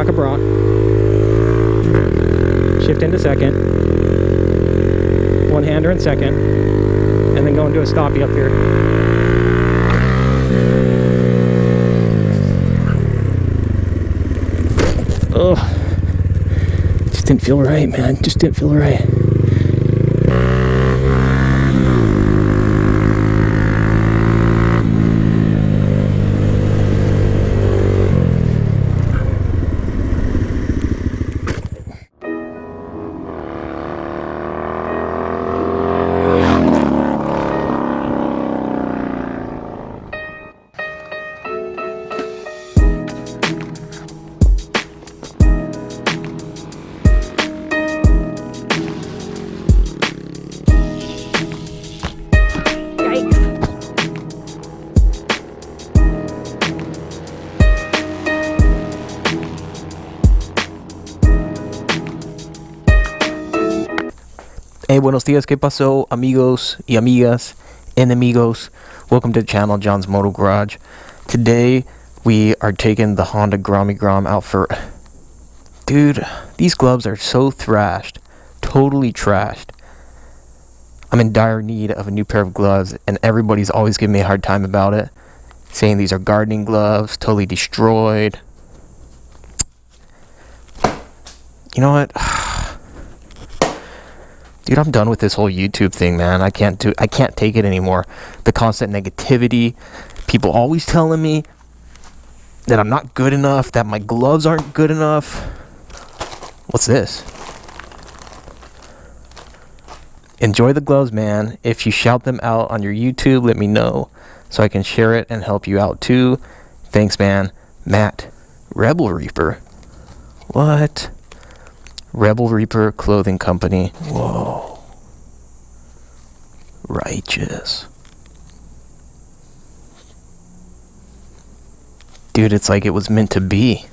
back a bra, shift into second, one-hander in second, and then go into a stoppie up here. Oh, just didn't feel right, man. Just didn't feel right. Hey, buenos dias, ¿qué pasó, amigos y amigas, enemigos? Welcome to the channel, John's Moto Garage. Today, we are taking the Honda Grommy Grom out for... Dude, these gloves are so thrashed. Totally trashed. I'm in dire need of a new pair of gloves, and everybody's always giving me a hard time about it. Saying these are gardening gloves, totally destroyed. You know what? Dude, I'm done with this whole YouTube thing, man. I can't take it anymore. The constant negativity, people always telling me that I'm not good enough, that my gloves aren't good enough. What's this? Enjoy the gloves, man. If you shout them out on your YouTube, let me know so I can share it and help you out too. Thanks, man. Matt, Rebel Reaper. What? Rebel Reaper Clothing Company. Whoa. Righteous. Dude, it's like it was meant to be.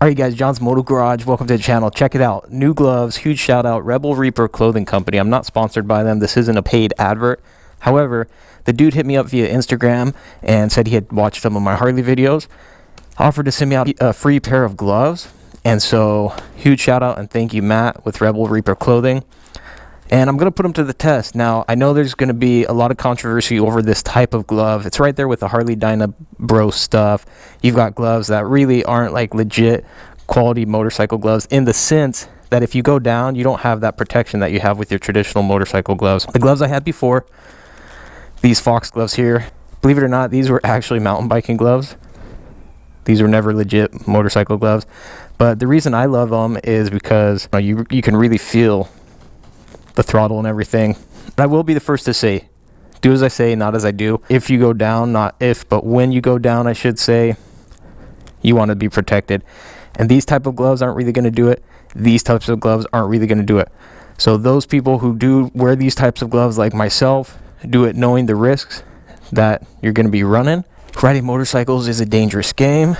Alright guys, John's Moto Garage. Welcome to the channel. Check it out. New gloves. Huge shout out. Rebel Reaper Clothing Company. I'm not sponsored by them. This isn't a paid advert. However, the dude hit me up via Instagram and said he had watched some of my Harley videos. Offered to send me out a free pair of gloves, and so huge shout out and thank you, Matt, with Rebel Reaper Clothing. And I'm gonna put them to the test. Now I know there's gonna be a lot of controversy over this type of glove. It's right there with the Harley Dyna Bros stuff. You've got gloves that really aren't like legit quality motorcycle gloves, in the sense that if you go down, you don't have that protection that you have with your traditional motorcycle gloves. The gloves I had before, these Fox gloves here, believe it or not, these were actually mountain biking gloves. These were never legit motorcycle gloves. But the reason I love them is because you can really feel the throttle and everything. But I will be the first to say, do as I say, not as I do. If you go down, not if, but when you go down, I should say, you want to be protected. And these type of gloves aren't really going to do it. These types of gloves aren't really going to do it. So those people who do wear these types of gloves, like myself, do it knowing the risks that you're going to be running. Riding motorcycles is a dangerous game,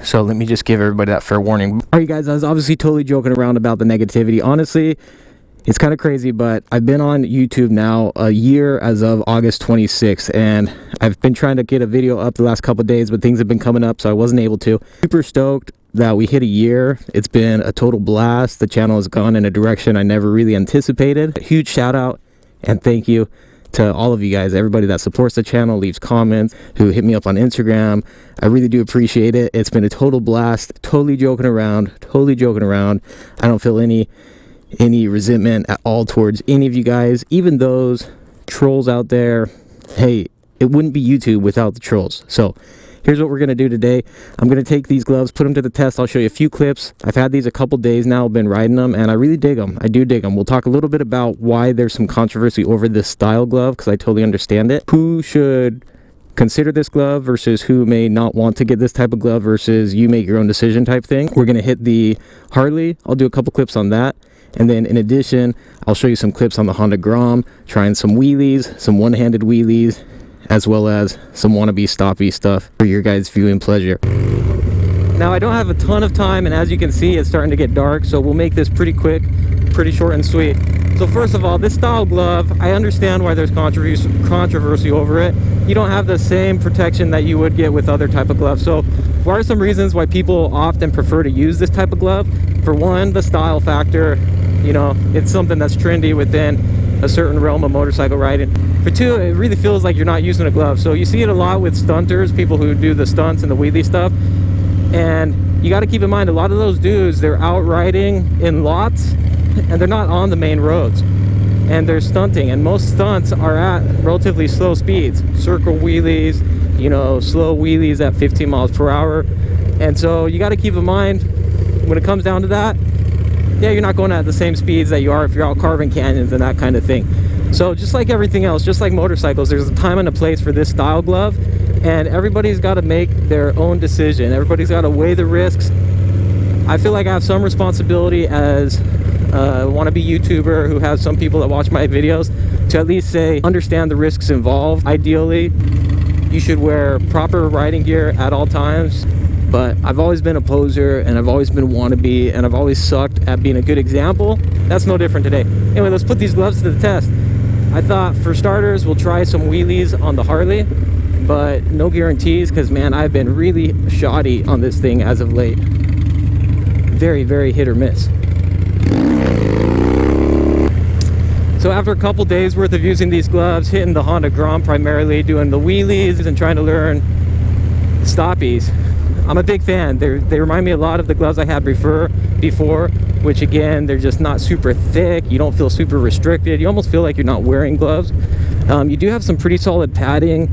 so let me just give everybody that fair warning. Alright guys, I was obviously totally joking around about the negativity. Honestly, it's kind of crazy, but I've been on YouTube now a year as of August 26th, and I've been trying to get a video up the last couple of days, but things have been coming up, so I wasn't able to. Super stoked that we hit a year. It's been a total blast. The channel has gone in a direction I never really anticipated. A huge shout out and thank you to all of you guys, everybody that supports the channel, leaves comments, who hit me up on Instagram. I really do appreciate it. It's been a total blast. Totally joking around. I don't feel any resentment at all towards any of you guys, even those trolls out there. Hey, it wouldn't be YouTube without the trolls. So here's what we're going to do today. I'm going to take these gloves, put them to the test. I'll show you a few clips. I've had these a couple days now, I've been riding them, and I really dig them. I do dig them. We'll talk a little bit about why there's some controversy over this style glove, because I totally understand it. Who should consider this glove versus who may not want to get this type of glove, versus you make your own decision type thing. We're going to hit the Harley. I'll do a couple clips on that. And then in addition, I'll show you some clips on the Honda Grom, trying some wheelies, some one-handed wheelies, as well as some wannabe stoppy stuff for your guys' viewing pleasure. Now I don't have a ton of time, and as you can see, it's starting to get dark, so we'll make this pretty quick, pretty short and sweet. So So first of all, this style glove, I understand why there's controversy over it. You don't have the same protection that you would get with other type of gloves. So what are some reasons why people often prefer to use this type of glove? For one, the style factor. You know, it's something that's trendy within a certain realm of motorcycle riding. For two, it really feels like you're not using a glove. So you see it a lot with stunters, people who do the stunts and the wheelie stuff. And you got to keep in mind, a lot of those dudes, they're out riding in lots and they're not on the main roads, and they're stunting, and most stunts are at relatively slow speeds, circle wheelies, you know, slow wheelies at 15 miles per hour. And so you got to keep in mind, when it comes down to that, yeah, you're not going at the same speeds that you are if you're out carving canyons and that kind of thing. So just like everything else, just like motorcycles, there's a time and a place for this style glove, and everybody's got to make their own decision. Everybody's got to weigh the risks. I feel like I have some responsibility as a wannabe YouTuber who has some people that watch my videos to at least say, understand the risks involved. Ideally, you should wear proper riding gear at all times. But I've always been a poser, and I've always been a wannabe, and I've always sucked at being a good example. That's no different today. Anyway, let's put these gloves to the test. I thought, for starters, we'll try some wheelies on the Harley, but no guarantees, because man, I've been really shoddy on this thing as of late. Very, very hit or miss. So after a couple days worth of using these gloves, hitting the Honda Grom primarily, doing the wheelies and trying to learn stoppies, I'm a big fan. They remind me a lot of the gloves I had before, which again, they're just not super thick. You don't feel super restricted. You almost feel like you're not wearing gloves. You do have some pretty solid padding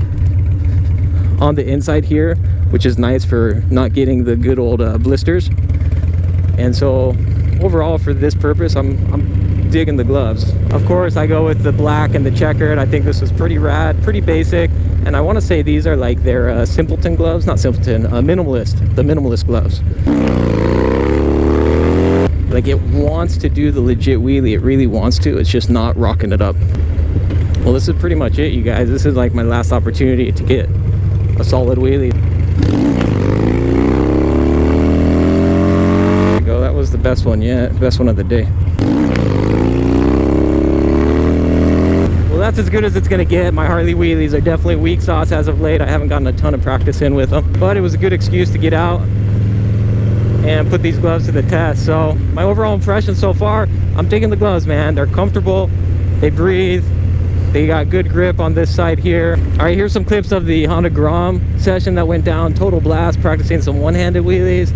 on the inside here, which is nice for not getting the good old blisters. And so overall, for this purpose, I'm digging the gloves. Of course, I go with the black and the checkered. I think this is pretty rad, pretty basic. And I want to say these are like their simpleton gloves, not simpleton, minimalist, the minimalist gloves. Like, it wants to do the legit wheelie. It really wants to. It's just not rocking it up. Well, this is pretty much it, you guys. This is like my last opportunity to get a solid wheelie. There you go. That was the best one yet. Best one of the day. That's as good as it's gonna get. My Harley wheelies are definitely weak sauce as of late. I haven't gotten a ton of practice in with them, but it was a good excuse to get out and put these gloves to the test. So my overall impression so far, I'm digging the gloves, man. They're comfortable, they breathe, they got good grip on this side here. All right, here's some clips of the Honda Grom session that went down. Total blast, practicing some one-handed wheelies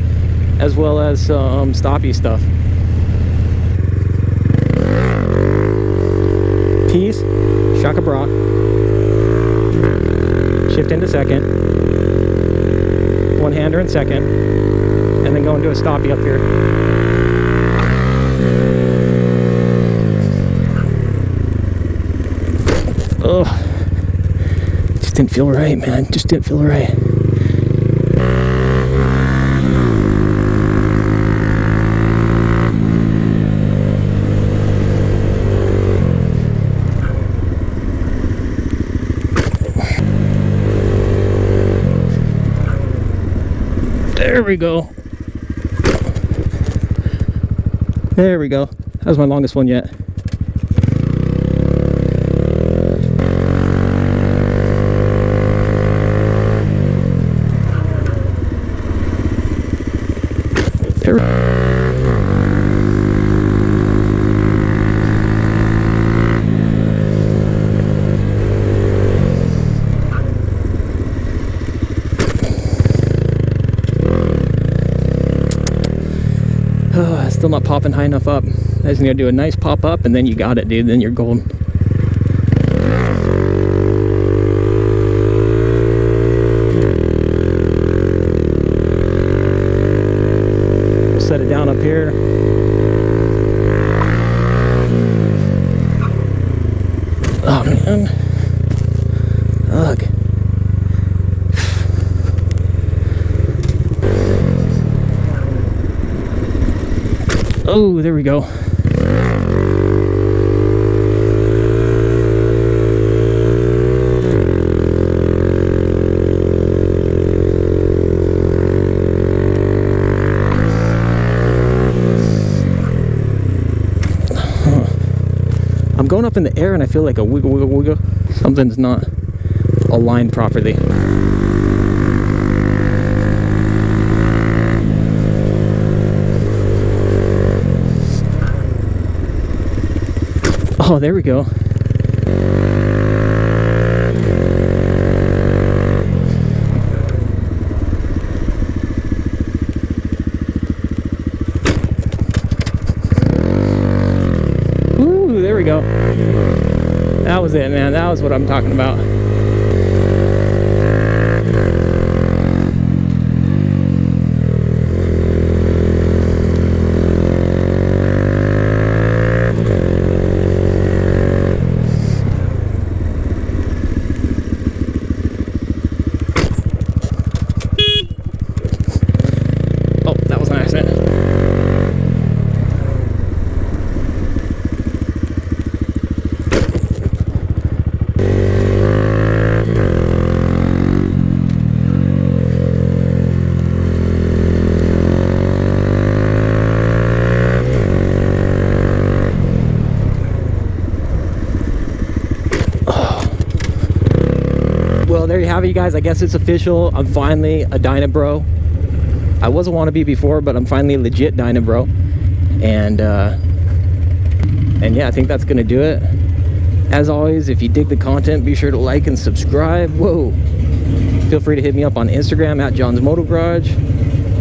as well as some stoppy stuff. Peace. Shaka bra. Shift into second. One hander in second. And then go into a stoppie up here. Oh, just didn't feel right, man. Just didn't feel right. There we go. There we go. That was my longest one yet. There. Oh, still not popping high enough up. I just need to do a nice pop up and then you got it, dude. Then you're golden. We'll set it down up here. Oh man. Ugh. Oh, there we go. going up in the air and I feel like a wiggle, wiggle, wiggle. Something's not aligned properly. Oh, there we go. Ooh, there we go. That was it, man. That was what I'm talking about. Well, there you have it, you guys. I guess it's official. I'm finally a Dyna Bro. I was a wannabe before, but I'm finally a legit Dyna Bro. And yeah, I think that's gonna do it. As always, if you dig the content, be sure to like and subscribe. Whoa! Feel free to hit me up on Instagram at John's Moto Garage.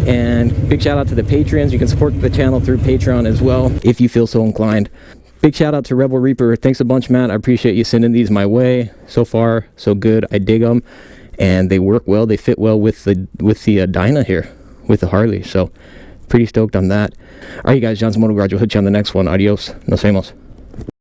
And big shout out to the Patreons. You can support the channel through Patreon as well, if you feel so inclined. Big shout out to Rebel Reaper. Thanks a bunch, Matt. I appreciate you sending these my way. So far, so good. I dig them, and they work well. They fit well with the Dyna here, with the Harley. So pretty stoked on that. All right, you guys. John's Moto Garage. We'll hit you on the next one. Adios. Nos vemos.